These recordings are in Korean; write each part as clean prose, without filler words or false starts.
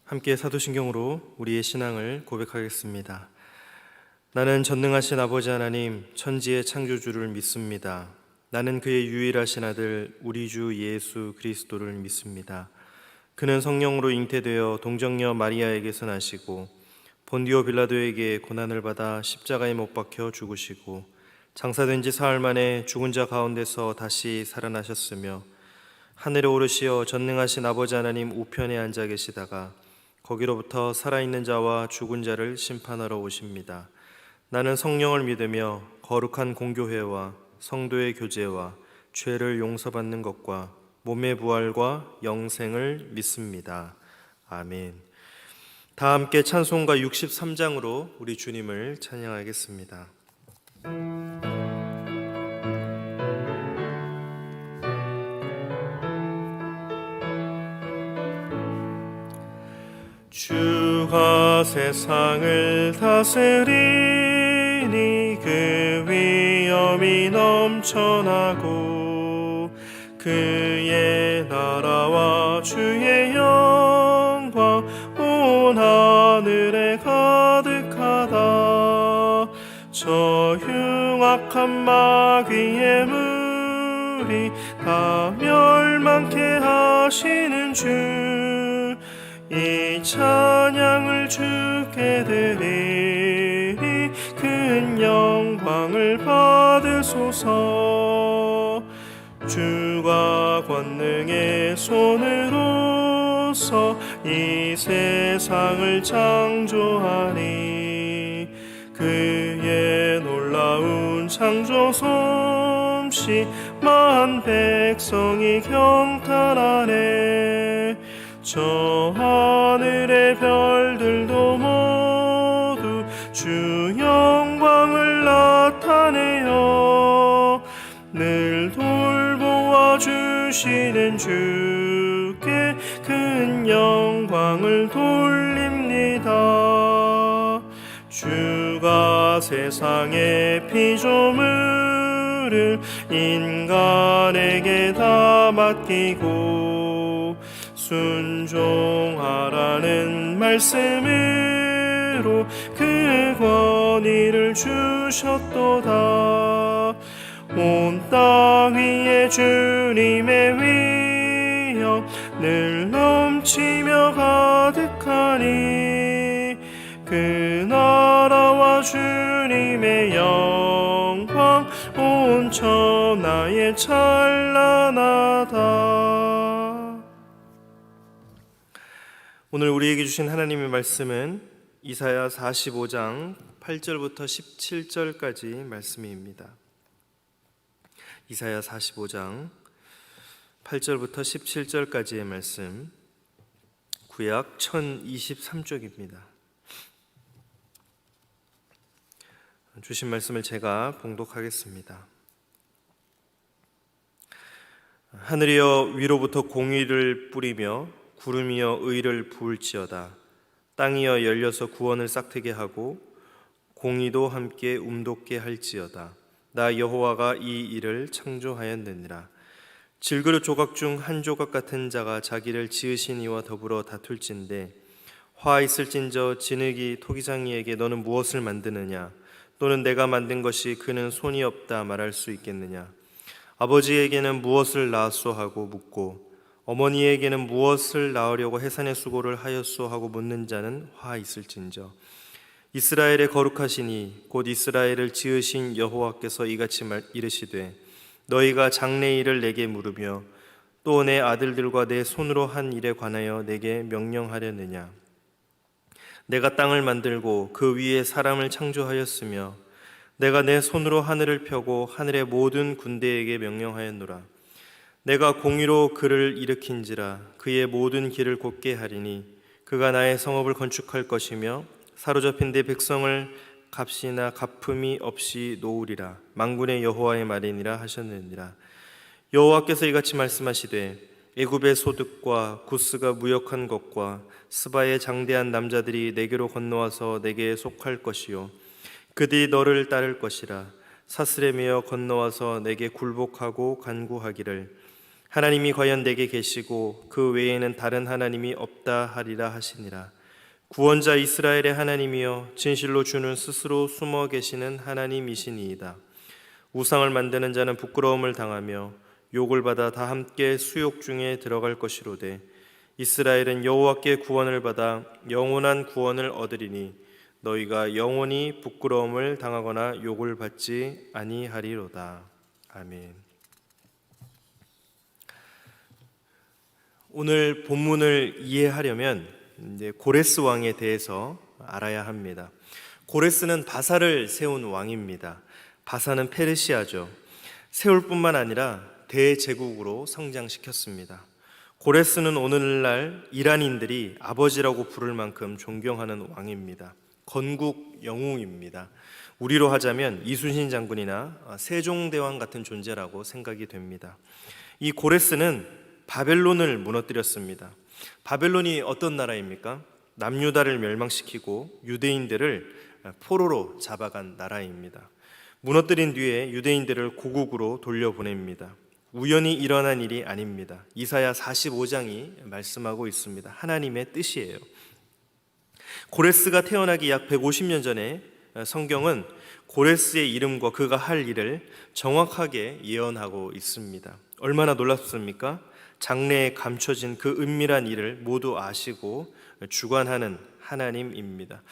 함께 사도신경으로 우리의 신앙을 고백하겠습니다. 나는 전능하신 아버지 하나님 천지의 창조주를 믿습니다. 나는 그의 유일하신 아들 우리 주 예수 그리스도를 믿습니다. 그는 성령으로 잉태되어 동정녀 마리아에게서 나시고 본디오 빌라도에게 고난을 받아 십자가에 못 박혀 죽으시고 장사된 지 사흘 만에 죽은 자 가운데서 다시 살아나셨으며 하늘에 오르시어 전능하신 아버지 하나님 우편에 앉아 계시다가 거기로부터 살아있는 자와 죽은 자를 심판하러 오십니다. 나는 성령을 믿으며 거룩한 공교회와 성도의 교제와 죄를 용서받는 것과 몸의 부활과 영생을 믿습니다. 아멘. 다 함께 찬송가 63장으로 우리 주님을 찬양하겠습니다. 주가 세상을 다스리니 그 위엄이 넘쳐나고 그의 나라와 주의 영광 온 하늘에 가득하다. 저 흉악한 마귀의 무리 다 멸망케 하시는 주 이 찬양을 주께 드리리 큰 영광을 받으소서. 주가 권능의 손으로서 이 세상을 창조하니 그의 놀라운 창조 솜씨 만 백성이 경탄하네. 저 하늘의 별들도 모두 주 영광을 나타내어 늘 돌보아 주시는 주께 큰 영광을 돌립니다. 주가 세상의 피조물을 인간에게 다 맡기고 순종하라는 말씀으로 그 권위를 주셨도다. 온 땅 위에 주님의 위엄 늘 넘치며 가득하니 그 나라와 주님의 영광 온 천하에 찬란하다. 오늘 우리에게 주신 하나님의 말씀은 이사야 45장 8절부터 17절까지 말씀입니다. 이사야 45장 8절부터 17절까지의 말씀, 구약 1023쪽입니다. 주신 말씀을 제가 봉독하겠습니다. 하늘이여 위로부터 공의를 뿌리며 구름이여 의를 부을지어다. 땅이여 열려서 구원을 싹트게 하고 공의도 함께 움돋게 할지어다. 나 여호와가 이 일을 창조하였느니라. 질그릇 조각 중 한 조각 같은 자가 자기를 지으신 이와 더불어 다툴진대 화 있을진저 진흙이 토기장이에게 너는 무엇을 만드느냐? 또는 내가 만든 것이 그는 손이 없다 말할 수 있겠느냐? 아버지에게는 무엇을 낳았소 하고 묻고 어머니에게는 무엇을 낳으려고 해산의 수고를 하였소 하고 묻는 자는 화 있을진저 이스라엘의 거룩하시니 곧 이스라엘을 지으신 여호와께서 이같이 이르시되 너희가 장래 일을 내게 물으며 또 내 아들들과 내 손으로 한 일에 관하여 내게 명령하려느냐. 내가 땅을 만들고 그 위에 사람을 창조하였으며 내가 내 손으로 하늘을 펴고 하늘의 모든 군대에게 명령하였노라. 내가 공의로 그를 일으킨지라 그의 모든 길을 곧게 하리니 그가 나의 성읍을 건축할 것이며 사로잡힌 내 백성을 값이나 갚음이 없이 놓으리라. 만군의 여호와의 말이니라 하셨느니라. 여호와께서 이같이 말씀하시되 애굽의 소득과 구스가 무역한 것과 스바의 장대한 남자들이 내게로 건너와서 내게 속할 것이요 그들이 너를 따를 것이라. 사스레미어 건너와서 내게 굴복하고 간구하기를 하나님이 과연 내게 계시고 그 외에는 다른 하나님이 없다 하리라 하시니라. 구원자 이스라엘의 하나님이여 진실로 주는 스스로 숨어 계시는 하나님이시니이다. 우상을 만드는 자는 부끄러움을 당하며 욕을 받아 다 함께 수욕 중에 들어갈 것이로되 이스라엘은 여호와께 구원을 받아 영원한 구원을 얻으리니 너희가 영원히 부끄러움을 당하거나 욕을 받지 아니하리로다. 아멘. 오늘 본문을 이해하려면 이제 고레스 왕에 대해서 알아야 합니다. 고레스는 바사를 세운 왕입니다. 바사는 페르시아죠. 세울 뿐만 아니라 대제국으로 성장시켰습니다. 고레스는 오늘날 이란인들이 아버지라고 부를 만큼 존경하는 왕입니다. 건국 영웅입니다. 우리로 하자면 이순신 장군이나 세종대왕 같은 존재라고 생각이 됩니다. 이 고레스는 바벨론을 무너뜨렸습니다. 바벨론이 어떤 나라입니까? 남유다를 멸망시키고 유대인들을 포로로 잡아간 나라입니다. 무너뜨린 뒤에 유대인들을 고국으로 돌려보냅니다. 우연히 일어난 일이 아닙니다. 이사야 45장이 말씀하고 있습니다. 하나님의 뜻이에요. 고레스가 태어나기 약 150년 전에 성경은 고레스의 이름과 그가 할 일을 정확하게 예언하고 있습니다. 얼마나 놀랍습니까? 장래에 감춰진 그 은밀한 일을 모두 아시고 주관하는 하나님입니다.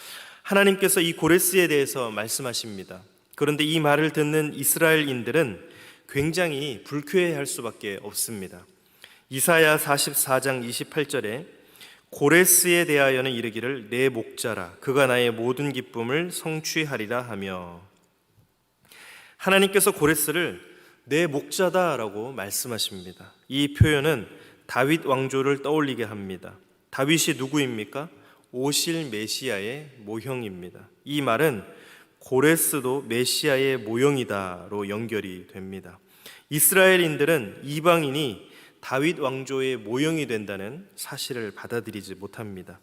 하나님께서 이 고레스에 대해서 말씀하십니다. 그런데 이 말을 듣는 이스라엘인들은 굉장히 불쾌해할 수밖에 없습니다. 이사야 44장 28절에 고레스에 대하여는 이르기를 내 목자라 그가 나의 모든 기쁨을 성취하리라 하며, 하나님께서 고레스를 내 목자다라고 말씀하십니다. 이 표현은 다윗 왕조를 떠올리게 합니다. 다윗이 누구입니까? 오실 메시아의 모형입니다. 이 말은 고레스도 메시아의 모형이다로 연결이 됩니다. 이스라엘인들은 이방인이 다윗 왕조의 모형이 된다는 사실을 받아들이지 못합니다.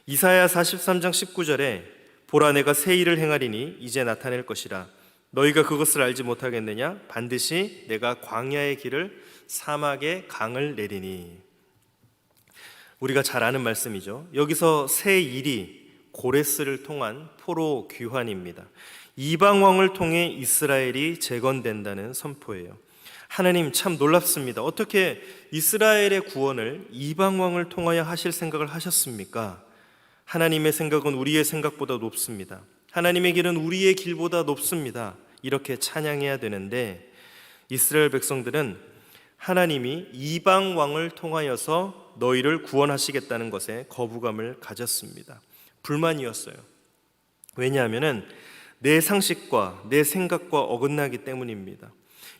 이사야 43장 19절에 보라 내가 새 일을 행하리니 이제 나타낼 것이라 너희가 그것을 알지 못하겠느냐? 반드시 내가 광야의 길을 사막의 강을 내리니. 우리가 잘 아는 말씀이죠. 여기서 새 일이 고레스를 통한 포로 귀환입니다. 이방 왕을 통해 이스라엘이 재건된다는 선포예요. 하나님 참 놀랍습니다. 어떻게 이스라엘의 구원을 이방 왕을 통하여 하실 생각을 하셨습니까? 하나님의 생각은 우리의 생각보다 높습니다. 하나님의 길은 우리의 길보다 높습니다. 이렇게 찬양해야 되는데 이스라엘 백성들은 하나님이 이방 왕을 통하여서 너희를 구원하시겠다는 것에 거부감을 가졌습니다. 불만이었어요. 왜냐하면 내 상식과 내 생각과 어긋나기 때문입니다.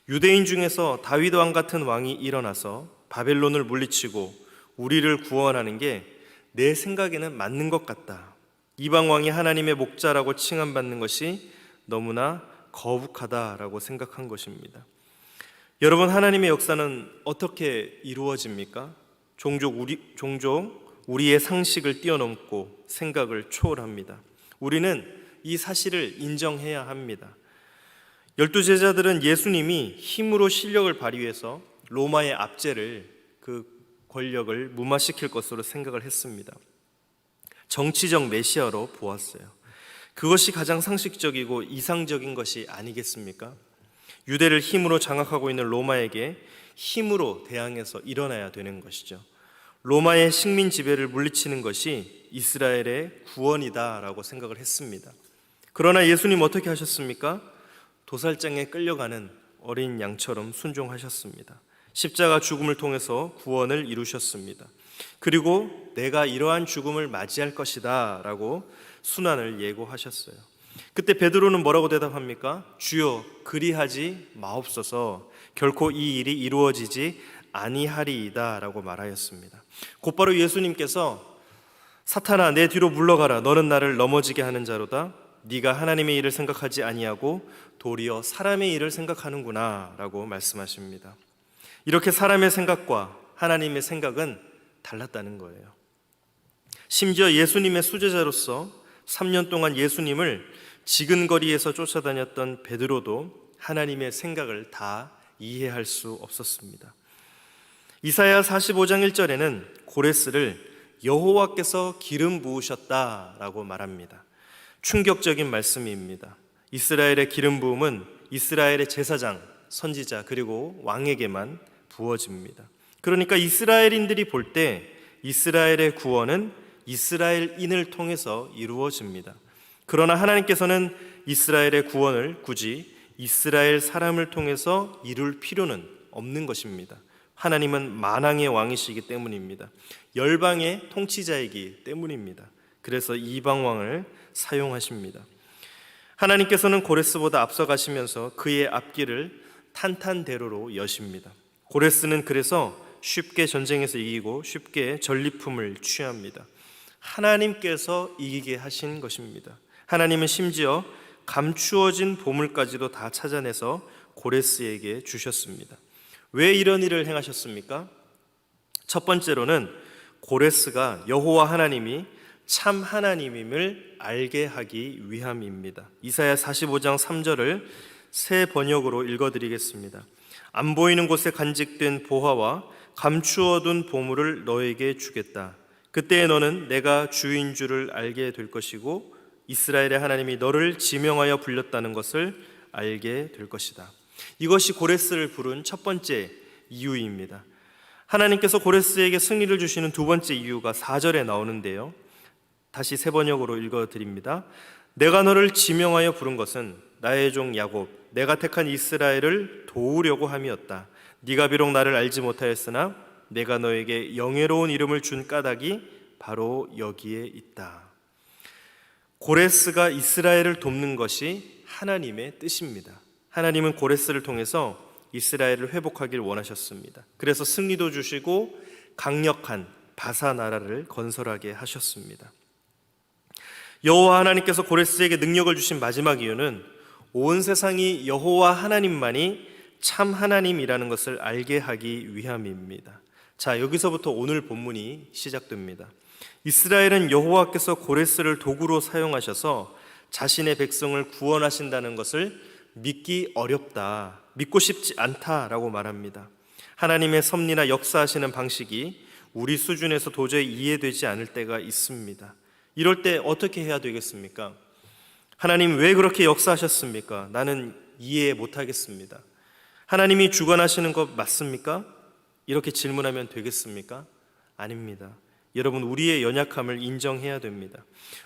유대인 중에서 다윗 왕 같은 왕이 일어나서 바벨론을 물리치고 우리를 구원하는 게 내 생각에는 맞는 것 같다. 이방 왕이 하나님의 목자라고 칭함받는 것이 너무나 거북하다라고 생각한 것입니다. 여러분, 하나님의 역사는 어떻게 이루어집니까? 종종 우리의 상식을 뛰어넘고 생각을 초월합니다. 우리는 이 사실을 인정해야 합니다. 12제자들은 예수님이 힘으로 실력을 발휘해서 로마의 압제를, 그 권력을 무마시킬 것으로 생각을 했습니다. 정치적 메시아로 보았어요. 그것이 가장 상식적이고 이상적인 것이 아니겠습니까? 유대를 힘으로 장악하고 있는 로마에게 힘으로 대항해서 일어나야 되는 것이죠. 로마의 식민 지배를 물리치는 것이 이스라엘의 구원이다라고 생각을 했습니다. 그러나 예수님 어떻게 하셨습니까? 도살장에 끌려가는 어린 양처럼 순종하셨습니다. 십자가 죽음을 통해서 구원을 이루셨습니다. 그리고 내가 이러한 죽음을 맞이할 것이다 라고 순환을 예고하셨어요. 그때 베드로는 뭐라고 대답합니까? 주여 그리하지 마옵소서, 결코 이 일이 이루어지지 아니하리이다 라고 말하였습니다. 곧바로 예수님께서 사탄아 내 뒤로 물러가라, 너는 나를 넘어지게 하는 자로다. 네가 하나님의 일을 생각하지 아니하고 도리어 사람의 일을 생각하는구나 라고 말씀하십니다. 이렇게 사람의 생각과 하나님의 생각은 달랐다는 거예요. 심지어 예수님의 수제자로서 3년 동안 예수님을 지근거리에서 쫓아다녔던 베드로도 하나님의 생각을 다 이해할 수 없었습니다. 이사야 45장 1절에는 고레스를 여호와께서 기름 부으셨다라고 말합니다. 충격적인 말씀입니다. 이스라엘의 기름 부음은 이스라엘의 제사장, 선지자 그리고 왕에게만 부어집니다. 그러니까 이스라엘인들이 볼 때 이스라엘의 구원은 이스라엘인을 통해서 이루어집니다. 그러나 하나님께서는 이스라엘의 구원을 굳이 이스라엘 사람을 통해서 이룰 필요는 없는 것입니다. 하나님은 만왕의 왕이시기 때문입니다. 열방의 통치자이기 때문입니다. 그래서 이방 왕을 사용하십니다. 하나님께서는 고레스보다 앞서가시면서 그의 앞길을 탄탄대로로 여십니다. 고레스는 그래서 쉽게 전쟁에서 이기고 쉽게 전리품을 취합니다. 하나님께서 이기게 하신 것입니다. 하나님은 심지어 감추어진 보물까지도 다 찾아내서 고레스에게 주셨습니다. 왜 이런 일을 행하셨습니까? 첫 번째로는 고레스가 여호와 하나님이 참 하나님임을 알게 하기 위함입니다. 이사야 45장 3절을 새 번역으로 읽어드리겠습니다. 안 보이는 곳에 간직된 보화와 감추어둔 보물을 너에게 주겠다. 그때 너는 내가 주인 줄을 알게 될 것이고 이스라엘의 하나님이 너를 지명하여 불렸다는 것을 알게 될 것이다. 이것이 고레스를 부른 첫 번째 이유입니다. 하나님께서 고레스에게 승리를 주시는 두 번째 이유가 4절에 나오는데요. 다시 새 번역으로 읽어드립니다. 내가 너를 지명하여 부른 것은 나의 종 야곱, 내가 택한 이스라엘을 도우려고 함이었다. 네가 비록 나를 알지 못하였으나 내가 너에게 영예로운 이름을 준 까닭이 바로 여기에 있다. 고레스가 이스라엘을 돕는 것이 하나님의 뜻입니다. 하나님은 고레스를 통해서 이스라엘을 회복하길 원하셨습니다. 그래서 승리도 주시고 강력한 바사 나라를 건설하게 하셨습니다. 여호와 하나님께서 고레스에게 능력을 주신 마지막 이유는 온 세상이 여호와 하나님만이 참 하나님이라는 것을 알게 하기 위함입니다. 자, 여기서부터 오늘 본문이 시작됩니다. 이스라엘은 여호와께서 고레스를 도구로 사용하셔서 자신의 백성을 구원하신다는 것을 믿기 어렵다, 믿고 싶지 않다라고 말합니다. 하나님의 섭리나 역사하시는 방식이 우리 수준에서 도저히 이해되지 않을 때가 있습니다. 이럴 때 어떻게 해야 되겠습니까? 하나님 왜 그렇게 역사하셨습니까? 나는 이해 못하겠습니다. 하나님이 주관하시는 것 맞습니까? 이렇게 질문하면 되겠습니까? 아닙니다. 여러분, 우리의 연약함을 인정해야 됩니다.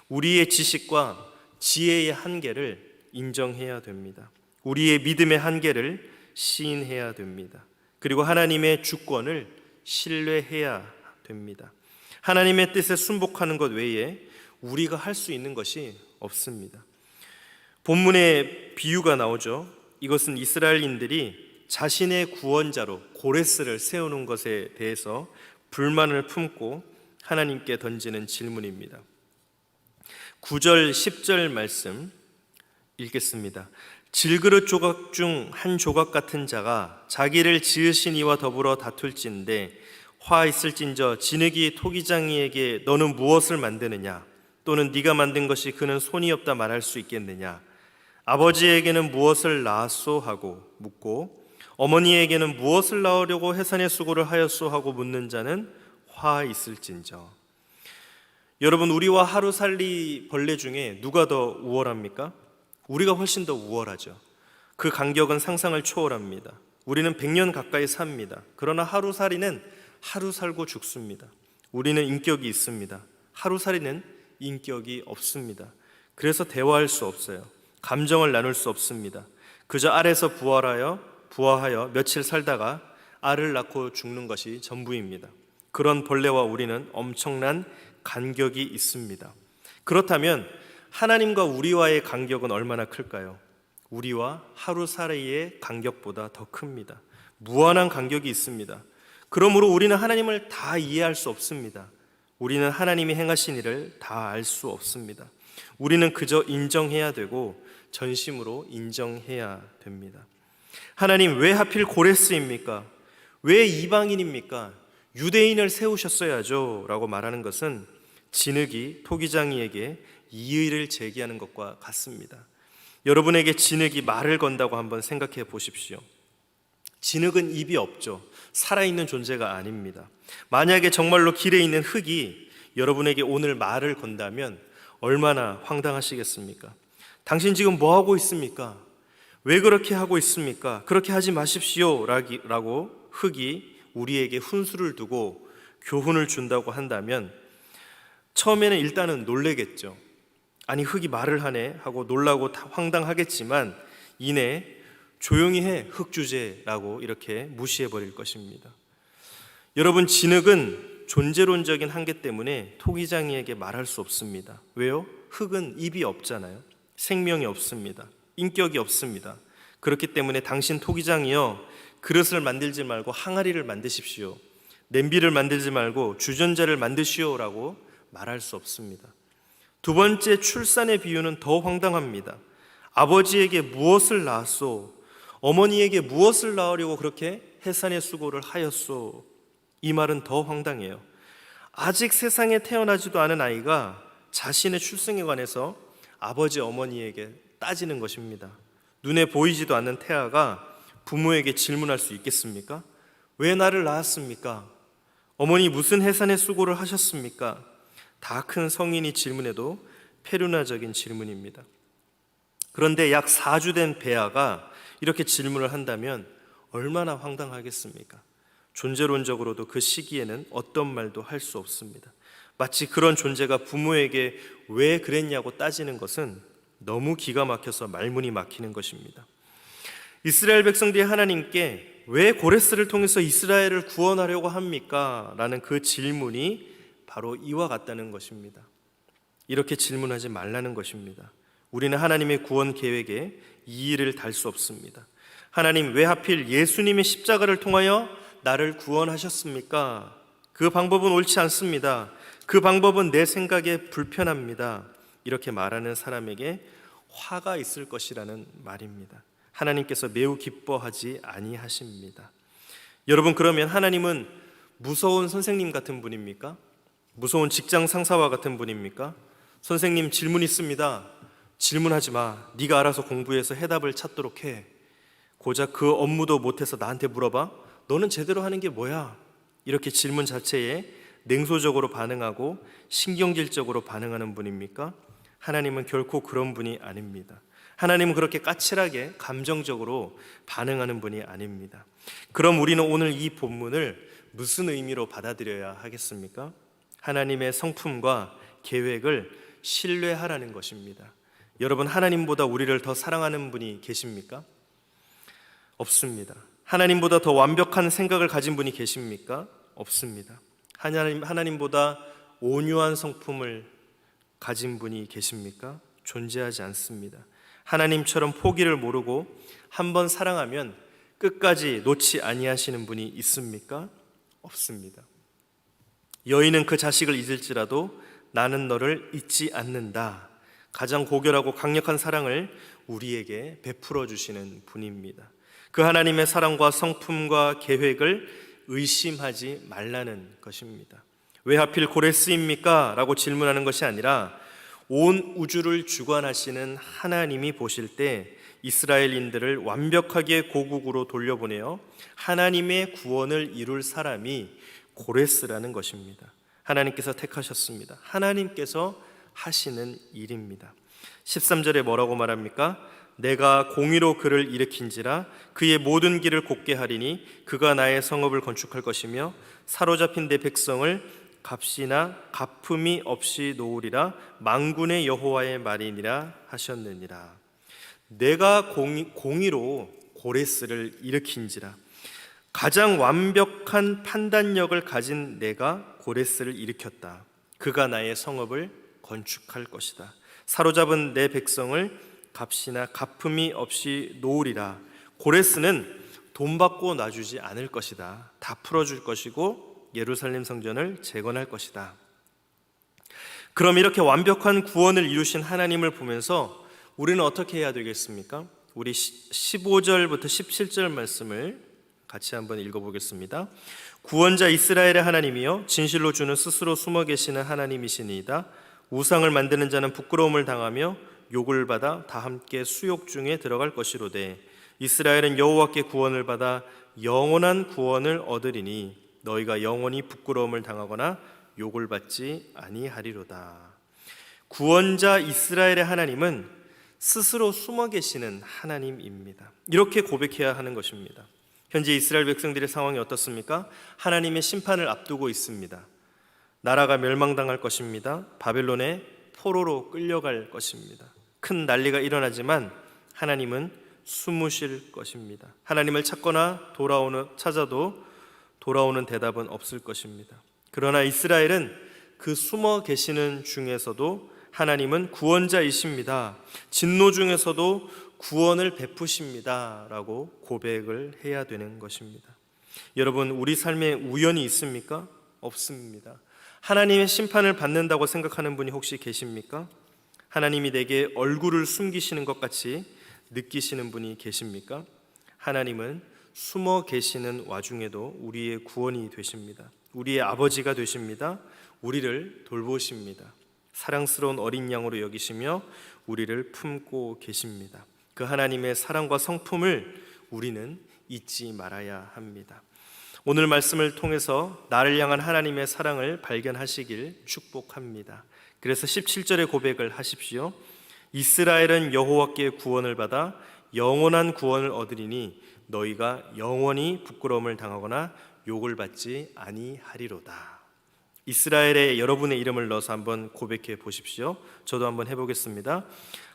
우리의 지식과 지혜의 한계를 인정해야 됩니다. 우리의 믿음의 한계를 시인해야 됩니다. 그리고 하나님의 주권을 신뢰해야 됩니다. 하나님의 뜻에 순복하는 것 외에 우리가 할 수 있는 것이 없습니다. 본문에 비유가 나오죠. 이것은 이스라엘인들이 자신의 구원자로 고레스를 세우는 것에 대해서 불만을 품고 하나님께 던지는 질문입니다. 9절 10절 말씀 읽겠습니다. 질그릇 조각 중 한 조각 같은 자가 자기를 지으신 이와 더불어 다툴진대 화 있을진저 진흙이 토기장이에게 너는 무엇을 만드느냐? 또는 네가 만든 것이 그는 손이 없다 말할 수 있겠느냐? 아버지에게는 무엇을 낳았소 하고 묻고 어머니에게는 무엇을 낳으려고 해산의 수고를 하였소 하고 묻는 자는 화 있을진저. 여러분, 우리와 하루살리 벌레 중에 누가 더 우월합니까? 우리가 훨씬 더 우월하죠. 그 간격은 상상을 초월합니다. 우리는 100년 가까이 삽니다. 그러나 하루살이는 하루 살고 죽습니다. 우리는 인격이 있습니다. 하루살이는 인격이 없습니다. 그래서 대화할 수 없어요. 감정을 나눌 수 없습니다. 그저 알에서 부화하여 며칠 살다가 알을 낳고 죽는 것이 전부입니다. 그런 벌레와 우리는 엄청난 간격이 있습니다. 그렇다면 하나님과 우리와의 간격은 얼마나 클까요? 우리와 하루살이의 간격보다 더 큽니다. 무한한 간격이 있습니다. 그러므로 우리는 하나님을 다 이해할 수 없습니다. 우리는 하나님이 행하신 일을 다 알 수 없습니다. 우리는 그저 인정해야 되고 전심으로 인정해야 됩니다. 하나님 왜 하필 고레스입니까? 왜 이방인입니까? 유대인을 세우셨어야죠 라고 말하는 것은 진흙이 토기장이에게 이의를 제기하는 것과 같습니다. 여러분에게 진흙이 말을 건다고 한번 생각해 보십시오. 진흙은 입이 없죠. 살아있는 존재가 아닙니다. 만약에 정말로 길에 있는 흙이 여러분에게 오늘 말을 건다면 얼마나 황당하시겠습니까? 당신 지금 뭐 하고 있습니까? 왜 그렇게 하고 있습니까? 그렇게 하지 마십시오 라고 흙이 우리에게 훈수를 두고 교훈을 준다고 한다면 처음에는 일단은 놀래겠죠. 아니 흙이 말을 하네 하고 놀라고 황당하겠지만 이내 조용히 해 흙주제라고 이렇게 무시해버릴 것입니다. 여러분, 진흙은 존재론적인 한계 때문에 토기장이에게 말할 수 없습니다. 왜요? 흙은 입이 없잖아요. 생명이 없습니다. 인격이 없습니다. 그렇기 때문에 당신 토기장이여 그릇을 만들지 말고 항아리를 만드십시오. 냄비를 만들지 말고 주전자를 만드시오라고 말할 수 없습니다. 두 번째 출산의 비유는 더 황당합니다. 아버지에게 무엇을 낳았소? 어머니에게 무엇을 낳으려고 그렇게 해산의 수고를 하였소? 이 말은 더 황당해요. 아직 세상에 태어나지도 않은 아이가 자신의 출생에 관해서 아버지 어머니에게 따지는 것입니다. 눈에 보이지도 않는 태아가 부모에게 질문할 수 있겠습니까? 왜 나를 낳았습니까? 어머니 무슨 해산의 수고를 하셨습니까? 다 큰 성인이 질문해도 페루나적인 질문입니다. 그런데 약 4주 된 베아가 이렇게 질문을 한다면 얼마나 황당하겠습니까? 존재론적으로도 그 시기에는 어떤 말도 할 수 없습니다. 마치 그런 존재가 부모에게 왜 그랬냐고 따지는 것은 너무 기가 막혀서 말문이 막히는 것입니다. 이스라엘 백성들이 하나님께 왜 고레스를 통해서 이스라엘을 구원하려고 합니까? 라는 그 질문이 바로 이와 같다는 것입니다. 이렇게 질문하지 말라는 것입니다. 우리는 하나님의 구원 계획에 이의를 달 수 없습니다. 하나님 왜 하필 예수님의 십자가를 통하여 나를 구원하셨습니까? 그 방법은 옳지 않습니다. 그 방법은 내 생각에 불편합니다. 이렇게 말하는 사람에게 화가 있을 것이라는 말입니다. 하나님께서 매우 기뻐하지 아니하십니다. 여러분, 그러면 하나님은 무서운 선생님 같은 분입니까? 무서운 직장 상사와 같은 분입니까? 선생님 질문 있습니다. 질문하지 마. 네가 알아서 공부해서 해답을 찾도록 해. 고작 그 업무도 못해서 나한테 물어봐? 너는 제대로 하는 게 뭐야? 이렇게 질문 자체에 냉소적으로 반응하고 신경질적으로 반응하는 분입니까? 하나님은 결코 그런 분이 아닙니다. 하나님은 그렇게 까칠하게 감정적으로 반응하는 분이 아닙니다. 그럼 우리는 오늘 이 본문을 무슨 의미로 받아들여야 하겠습니까? 하나님의 성품과 계획을 신뢰하라는 것입니다. 여러분, 하나님보다 우리를 더 사랑하는 분이 계십니까? 없습니다. 하나님보다 더 완벽한 생각을 가진 분이 계십니까? 없습니다. 하나님보다 온유한 성품을 가진 분이 계십니까? 존재하지 않습니다. 하나님처럼 포기를 모르고 한번 사랑하면 끝까지 놓지 아니하시는 분이 있습니까? 없습니다. 여인은 그 자식을 잊을지라도 나는 너를 잊지 않는다. 가장 고결하고 강력한 사랑을 우리에게 베풀어 주시는 분입니다. 그 하나님의 사랑과 성품과 계획을 의심하지 말라는 것입니다. 왜 하필 고레스입니까? 라고 질문하는 것이 아니라 온 우주를 주관하시는 하나님이 보실 때 이스라엘인들을 완벽하게 고국으로 돌려보내어 하나님의 구원을 이룰 사람이 고레스라는 것입니다. 하나님께서 택하셨습니다. 하나님께서 하시는 일입니다. 13절에 뭐라고 말합니까? 내가 공의로 그를 일으킨지라 그의 모든 길을 곧게 하리니 그가 나의 성읍을 건축할 것이며 사로잡힌 내 백성을 값이나 갚음이 없이 놓으리라. 만군의 여호와의 말이니라 하셨느니라. 내가 공의로 고레스를 일으킨지라. 가장 완벽한 판단력을 가진 내가 고레스를 일으켰다. 그가 나의 성읍을 건축할 것이다. 사로잡은 내 백성을 값이나 갚음이 없이 놓으리라. 고레스는 돈 받고 놔주지 않을 것이다. 다 풀어줄 것이고 예루살렘 성전을 재건할 것이다. 그럼 이렇게 완벽한 구원을 이루신 하나님을 보면서 우리는 어떻게 해야 되겠습니까? 우리 15절부터 17절 말씀을 같이 한번 읽어보겠습니다. 구원자 이스라엘의 하나님이여 진실로 주는 스스로 숨어 계시는 하나님이시니이다. 우상을 만드는 자는 부끄러움을 당하며 욕을 받아 다 함께 수욕 중에 들어갈 것이로되 이스라엘은 여호와께 구원을 받아 영원한 구원을 얻으리니 너희가 영원히 부끄러움을 당하거나 욕을 받지 아니하리로다. 구원자 이스라엘의 하나님은 스스로 숨어 계시는 하나님입니다. 이렇게 고백해야 하는 것입니다. 현재 이스라엘 백성들의 상황이 어떻습니까? 하나님의 심판을 앞두고 있습니다. 나라가 멸망당할 것입니다. 바벨론의 포로로 끌려갈 것입니다. 큰 난리가 일어나지만 하나님은 숨으실 것입니다. 하나님을 찾아도 돌아오는 대답은 없을 것입니다. 그러나 이스라엘은 그 숨어 계시는 중에서도 하나님은 구원자이십니다. 진노 중에서도 구원을 베푸십니다 라고 고백을 해야 되는 것입니다. 여러분, 우리 삶에 우연이 있습니까? 없습니다. 하나님의 심판을 받는다고 생각하는 분이 혹시 계십니까? 하나님이 내게 얼굴을 숨기시는 것 같이 느끼시는 분이 계십니까? 하나님은 숨어 계시는 와중에도 우리의 구원이 되십니다. 우리의 아버지가 되십니다. 우리를 돌보십니다. 사랑스러운 어린 양으로 여기시며 우리를 품고 계십니다. 그 하나님의 사랑과 성품을 우리는 잊지 말아야 합니다. 오늘 말씀을 통해서 나를 향한 하나님의 사랑을 발견하시길 축복합니다. 그래서 17절의 고백을 하십시오. 이스라엘은 여호와께 구원을 받아 영원한 구원을 얻으리니 너희가 영원히 부끄러움을 당하거나 욕을 받지 아니하리로다. 이스라엘에 여러분의 이름을 넣어서 한번 고백해 보십시오. 저도 한번 해보겠습니다.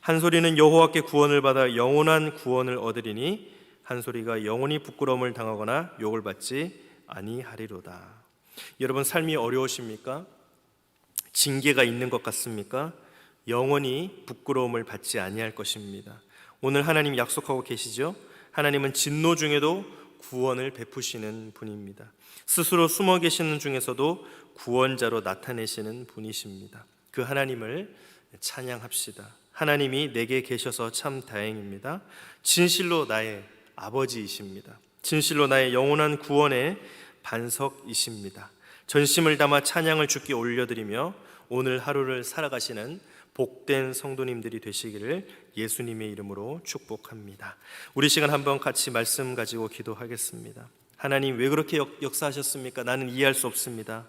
한 소리는 여호와께 구원을 받아 영원한 구원을 얻으리니 한 소리가 영원히 부끄러움을 당하거나 욕을 받지 아니하리로다. 여러분, 삶이 어려우십니까? 징계가 있는 것 같습니까? 영원히 부끄러움을 받지 아니할 것입니다. 오늘 하나님 약속하고 계시죠? 하나님은 진노 중에도 구원을 베푸시는 분입니다. 스스로 숨어 계시는 중에서도 구원자로 나타내시는 분이십니다. 그 하나님을 찬양합시다. 하나님이 내게 계셔서 참 다행입니다. 진실로 나의 아버지이십니다. 진실로 나의 영원한 구원의 반석이십니다. 전심을 담아 찬양을 주께 올려드리며 오늘 하루를 살아가시는 복된 성도님들이 되시기를 예수님의 이름으로 축복합니다. 우리 시간 한번 같이 말씀 가지고 기도하겠습니다. 하나님, 왜 그렇게 역사하셨습니까? 나는 이해할 수 없습니다.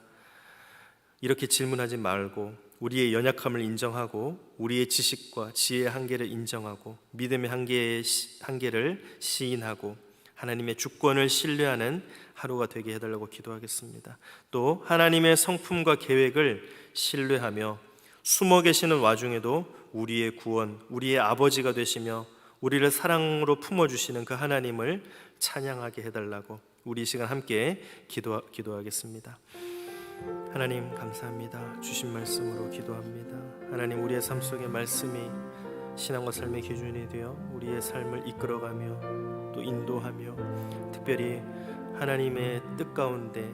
이렇게 질문하지 말고 우리의 연약함을 인정하고 우리의 지식과 지혜의 한계를 인정하고 믿음의 한계를 시인하고 하나님의 주권을 신뢰하는 하루가 되게 해달라고 기도하겠습니다. 또 하나님의 성품과 계획을 신뢰하며 숨어 계시는 와중에도 우리의 구원, 우리의 아버지가 되시며 우리를 사랑으로 품어주시는 그 하나님을 찬양하게 해달라고 우리 시간 함께 기도하겠습니다. 하나님, 감사합니다. 주신 말씀으로 기도합니다. 하나님, 우리의 삶 속의 말씀이 신앙과 삶의 기준이 되어 우리의 삶을 이끌어가며 또 인도하며 특별히 하나님의 뜻 가운데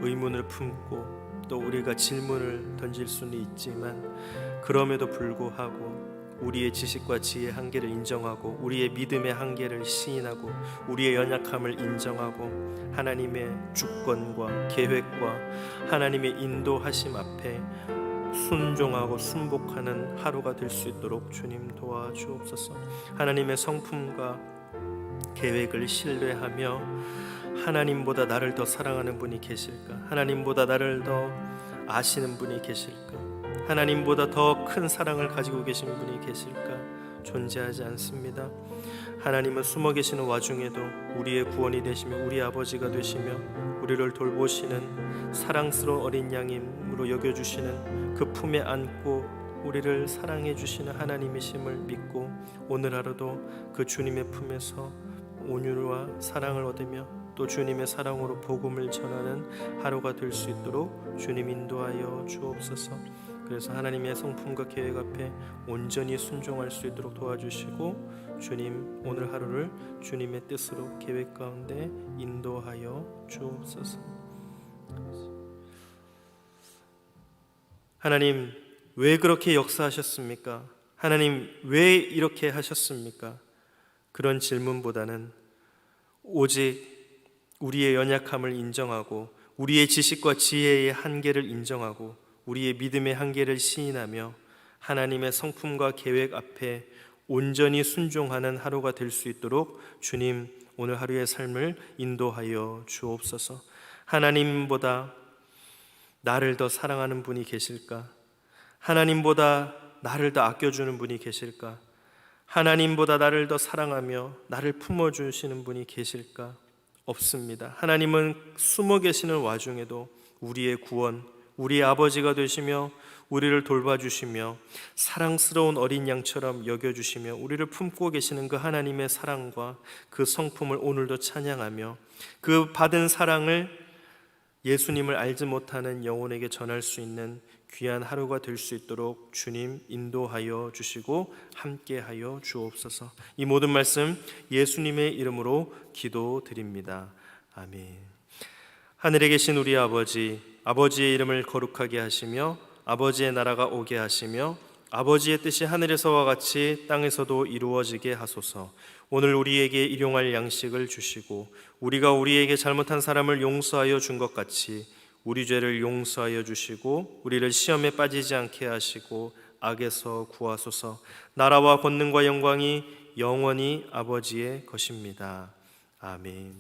의문을 품고 또 우리가 질문을 던질 수는 있지만 그럼에도 불구하고 우리의 지식과 지혜의 한계를 인정하고 우리의 믿음의 한계를 시인하고 우리의 연약함을 인정하고 하나님의 주권과 계획과 하나님의 인도하심 앞에 순종하고 순복하는 하루가 될 수 있도록 주님 도와주옵소서. 하나님의 성품과 계획을 신뢰하며 하나님보다 나를 더 사랑하는 분이 계실까? 하나님보다 나를 더 아시는 분이 계실까? 하나님보다 더 큰 사랑을 가지고 계신 분이 계실까? 존재하지 않습니다. 하나님은 숨어 계시는 와중에도 우리의 구원이 되시며 우리 아버지가 되시며 우리를 돌보시는 사랑스러운 어린 양임으로 여겨주시는 그 품에 안고 우리를 사랑해 주시는 하나님이심을 믿고 오늘 하루도 그 주님의 품에서 온유와 사랑을 얻으며 또 주님의 사랑으로 복음을 전하는 하루가 될 수 있도록 주님 인도하여 주옵소서. 그래서 하나님의 성품과 계획 앞에 온전히 순종할 수 있도록 도와주시고 주님, 오늘 하루를 주님의 뜻으로 계획 가운데 인도하여 주옵소서. 하나님, 왜 그렇게 역사하셨습니까? 하나님, 왜 이렇게 하셨습니까? 그런 질문보다는 오직 우리의 연약함을 인정하고 우리의 지식과 지혜의 한계를 인정하고 우리의 믿음의 한계를 시인하며 하나님의 성품과 계획 앞에 온전히 순종하는 하루가 될 수 있도록 주님 오늘 하루의 삶을 인도하여 주옵소서. 하나님보다 나를 더 사랑하는 분이 계실까? 하나님보다 나를 더 아껴주는 분이 계실까? 하나님보다 나를 더 사랑하며 나를 품어주시는 분이 계실까? 없습니다. 하나님은 숨어 계시는 와중에도 우리의 구원, 우리의 아버지가 되시며 우리를 돌봐주시며 사랑스러운 어린 양처럼 여겨주시며 우리를 품고 계시는 그 하나님의 사랑과 그 성품을 오늘도 찬양하며 그 받은 사랑을 예수님을 알지 못하는 영혼에게 전할 수 있는 귀한 하루가 될 수 있도록 주님 인도하여 주시고 함께하여 주옵소서. 이 모든 말씀 예수님의 이름으로 기도드립니다. 아멘. 하늘에 계신 우리 아버지, 아버지의 이름을 거룩하게 하시며 아버지의 나라가 오게 하시며 아버지의 뜻이 하늘에서와 같이 땅에서도 이루어지게 하소서. 오늘 우리에게 일용할 양식을 주시고 우리가 우리에게 잘못한 사람을 용서하여 준 것 같이 우리 죄를 용서하여 주시고 우리를 시험에 빠지지 않게 하시고 악에서 구하소서. 나라와 권능과 영광이 영원히 아버지의 것입니다. 아멘.